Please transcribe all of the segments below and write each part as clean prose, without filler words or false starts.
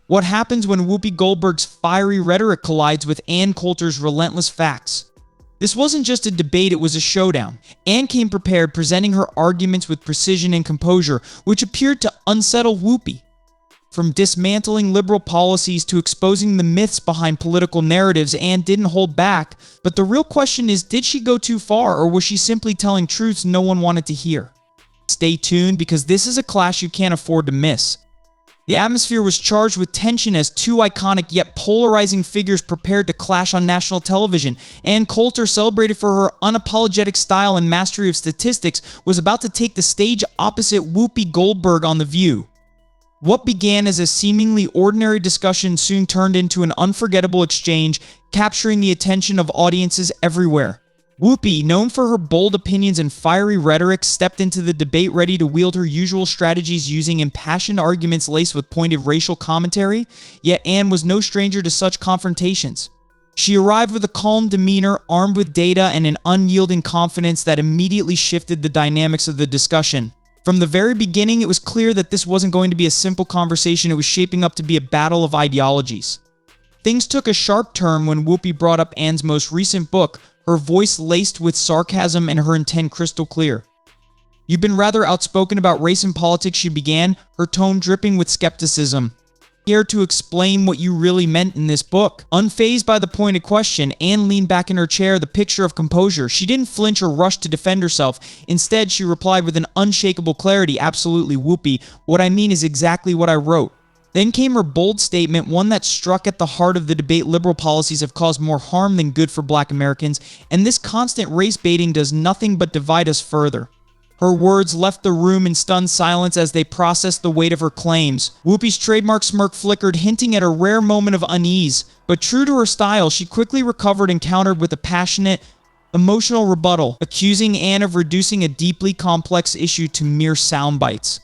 What happens when Whoopi Goldberg's fiery rhetoric collides with Ann Coulter's relentless facts? This wasn't just a debate, it was a showdown. Ann came prepared, presenting her arguments with precision and composure, which appeared to unsettle Whoopi. From dismantling liberal policies to exposing the myths behind political narratives, Ann didn't hold back. But the real question is, did she go too far, or was she simply telling truths no one wanted to hear? Stay tuned, because this is a clash you can't afford to miss. The atmosphere was charged with tension as two iconic yet polarizing figures prepared to clash on national television. Ann Coulter, celebrated for her unapologetic style and mastery of statistics, was about to take the stage opposite Whoopi Goldberg on The View. What began as a seemingly ordinary discussion soon turned into an unforgettable exchange, capturing the attention of audiences everywhere. Whoopi, known for her bold opinions and fiery rhetoric, stepped into the debate ready to wield her usual strategies, using impassioned arguments laced with pointed racial commentary. Yet Ann was no stranger to such confrontations. She arrived with a calm demeanor, armed with data and an unyielding confidence that immediately shifted the dynamics of the discussion. From the very beginning, it was clear that this wasn't going to be a simple conversation. It was shaping up to be a battle of ideologies. Things took a sharp turn when Whoopi brought up Ann's most recent book, her voice laced with sarcasm and her intent crystal clear. "You've been rather outspoken about race and politics," she began, her tone dripping with skepticism. "Care to explain what you really meant in this book?" Unfazed by the pointed question, Ann leaned back in her chair, the picture of composure. She didn't flinch or rush to defend herself. Instead, she replied with an unshakable clarity, "Absolutely, Whoopi. What I mean is exactly what I wrote." Then came her bold statement, one that struck at the heart of the debate. Liberal policies have caused more harm than good for Black Americans, and this constant race baiting does nothing but divide us further. Her words left the room in stunned silence as they processed the weight of her claims. Whoopi's trademark smirk flickered, hinting at a rare moment of unease. But true to her style, she quickly recovered and countered with a passionate, emotional rebuttal, accusing Ann of reducing a deeply complex issue to mere sound bites.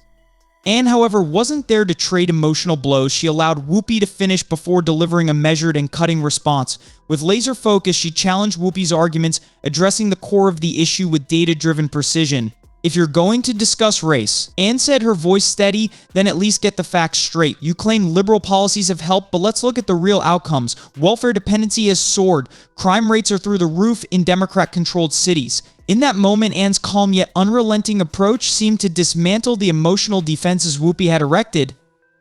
Ann, however, wasn't there to trade emotional blows. She allowed Whoopi to finish before delivering a measured and cutting response. With laser focus, she challenged Whoopi's arguments, addressing the core of the issue with data-driven precision. "If you're going to discuss race," Ann said, her voice steady, "then at least get the facts straight. You claim liberal policies have helped, but let's look at the real outcomes. Welfare dependency has soared. Crime rates are through the roof in Democrat-controlled cities." In that moment, Ann's calm yet unrelenting approach seemed to dismantle the emotional defenses Whoopi had erected.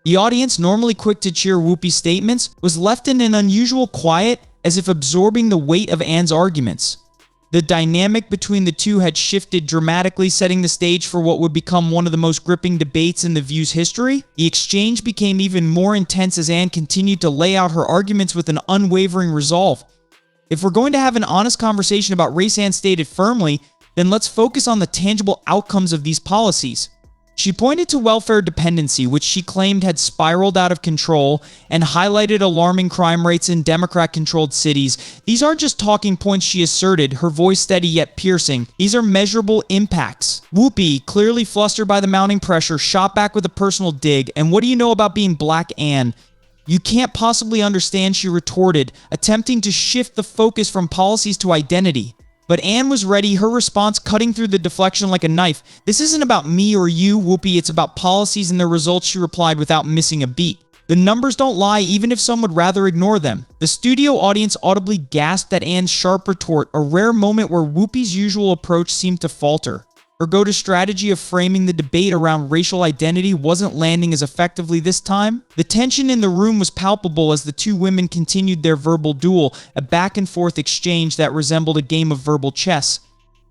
The audience, normally quick to cheer Whoopi's statements, was left in an unusual quiet, as if absorbing the weight of Ann's arguments. The dynamic between the two had shifted dramatically, setting the stage for what would become one of the most gripping debates in The View's history. The exchange became even more intense as Ann continued to lay out her arguments with an unwavering resolve. "If we're going to have an honest conversation about race," Ann stated firmly, "then let's focus on the tangible outcomes of these policies." She pointed to welfare dependency, which she claimed had spiraled out of control, and highlighted alarming crime rates in Democrat-controlled cities. "These aren't just talking points," she asserted, her voice steady yet piercing. "These are measurable impacts." Whoopi, clearly flustered by the mounting pressure, shot back with a personal dig. "And what do you know about being Black, Ann?" "You can't possibly understand," she retorted, attempting to shift the focus from policies to identity. But Ann was ready, her response cutting through the deflection like a knife. "This isn't about me or you, Whoopi, it's about policies and their results," she replied without missing a beat. "The numbers don't lie, even if some would rather ignore them." The studio audience audibly gasped at Ann's sharp retort, a rare moment where Whoopi's usual approach seemed to falter. Her go-to strategy of framing the debate around racial identity wasn't landing as effectively this time. The tension in the room was palpable as the two women continued their verbal duel, a back-and-forth exchange that resembled a game of verbal chess.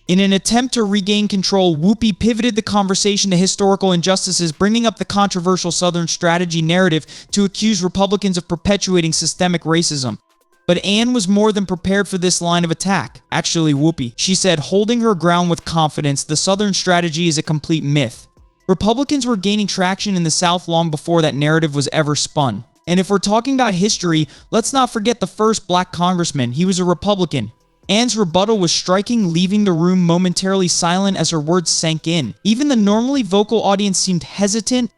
In an attempt to regain control, Whoopi pivoted the conversation to historical injustices, bringing up the controversial Southern strategy narrative to accuse Republicans of perpetuating systemic racism. But Ann was more than prepared for this line of attack. "Actually, Whoopi," she said, holding her ground with confidence, "the Southern strategy is a complete myth. Republicans were gaining traction in the South long before that narrative was ever spun. And if we're talking about history, let's not forget the first Black congressman. He was a Republican." Ann's rebuttal was striking, leaving the room momentarily silent as her words sank in. Even the normally vocal audience seemed hesitant,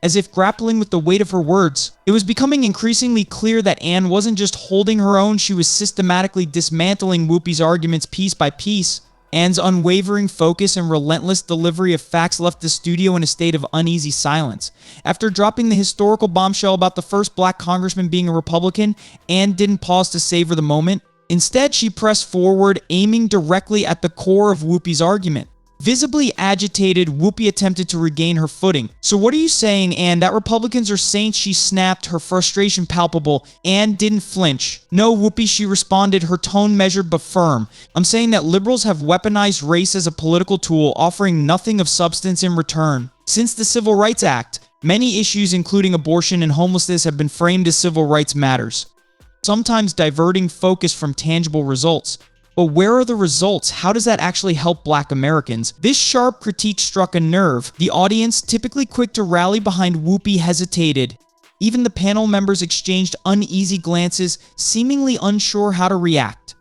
as if grappling with the weight of her words. It was becoming increasingly clear that Ann wasn't just holding her own, she was systematically dismantling Whoopi's arguments piece by piece. Ann's unwavering focus and relentless delivery of facts left the studio in a state of uneasy silence. After dropping the historical bombshell about the first black congressman being a Republican, Ann didn't pause to savor the moment. Instead, she pressed forward, aiming directly at the core of Whoopi's argument. Visibly agitated, Whoopi attempted to regain her footing. "So what are you saying, Ann? That Republicans are saints?" She snapped, her frustration palpable. Ann didn't flinch. "No, Whoopi," she responded, her tone measured but firm. "I'm saying that liberals have weaponized race as a political tool, offering nothing of substance in return. Since the Civil Rights Act, many issues including abortion and homelessness have been framed as civil rights matters, sometimes diverting focus from tangible results. But where are the results? How does that actually help black Americans?" This sharp critique struck a nerve. The audience, typically quick to rally behind Whoopi, hesitated. Even the panel members exchanged uneasy glances, seemingly unsure how to react.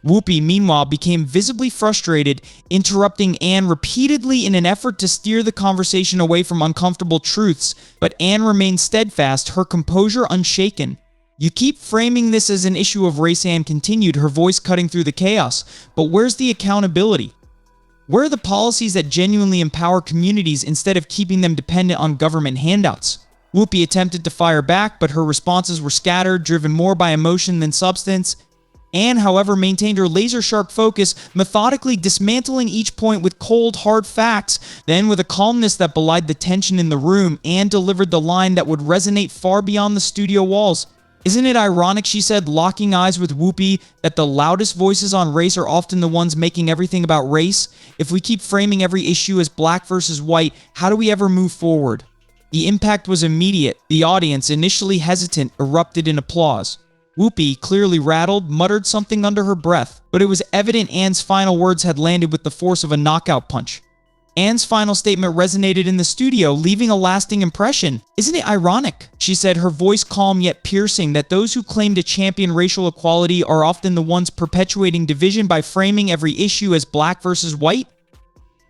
Whoopi, meanwhile, became visibly frustrated, interrupting Ann repeatedly in an effort to steer the conversation away from uncomfortable truths, but Ann remained steadfast, her composure unshaken. "You keep framing this as an issue of race," Ann continued, her voice cutting through the chaos. "But where's the accountability? Where are the policies that genuinely empower communities instead of keeping them dependent on government handouts?" Whoopi attempted to fire back, but her responses were scattered, driven more by emotion than substance. Ann, however, maintained her laser-sharp focus, methodically dismantling each point with cold, hard facts. Then, with a calmness that belied the tension in the room, Ann delivered the line that would resonate far beyond the studio walls. "Isn't it ironic," she said, locking eyes with Whoopi, "that the loudest voices on race are often the ones making everything about race? If we keep framing every issue as black versus white, how do we ever move forward?" The impact was immediate. The audience, initially hesitant, erupted in applause. Whoopi, clearly rattled, muttered something under her breath, but it was evident Ann's final words had landed with the force of a knockout punch. Ann's final statement resonated in the studio, leaving a lasting impression. "Isn't it ironic," she said, her voice calm yet piercing, "that those who claim to champion racial equality are often the ones perpetuating division by framing every issue as black versus white?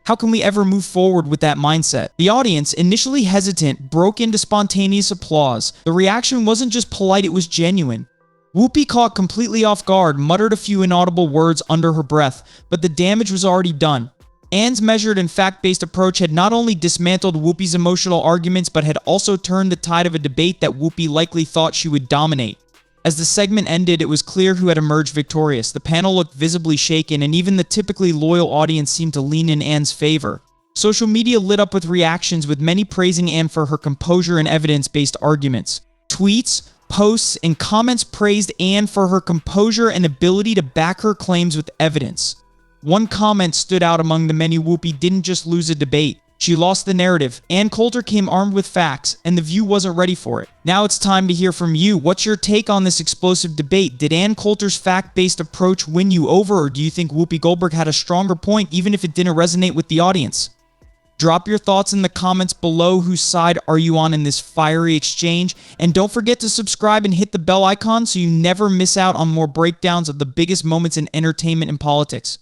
How can we ever move forward with that mindset?" The audience, initially hesitant, broke into spontaneous applause. The reaction wasn't just polite, it was genuine. Whoopi, caught completely off guard, muttered a few inaudible words under her breath, but the damage was already done. Ann's measured and fact-based approach had not only dismantled Whoopi's emotional arguments, but had also turned the tide of a debate that Whoopi likely thought she would dominate. As the segment ended, it was clear who had emerged victorious. The panel looked visibly shaken, and even the typically loyal audience seemed to lean in Ann's favor. Social media lit up with reactions, with many praising Ann for her composure and evidence-based arguments. Tweets, posts, and comments praised Ann for her composure and ability to back her claims with evidence. One comment stood out among the many. Whoopi didn't just lose a debate. She lost the narrative. Ann Coulter came armed with facts, and the View wasn't ready for it. Now it's time to hear from you. What's your take on this explosive debate? Did Ann Coulter's fact-based approach win you over, or do you think Whoopi Goldberg had a stronger point, even if it didn't resonate with the audience? Drop your thoughts in the comments below. Whose side are you on in this fiery exchange? And don't forget to subscribe and hit the bell icon so you never miss out on more breakdowns of the biggest moments in entertainment and politics.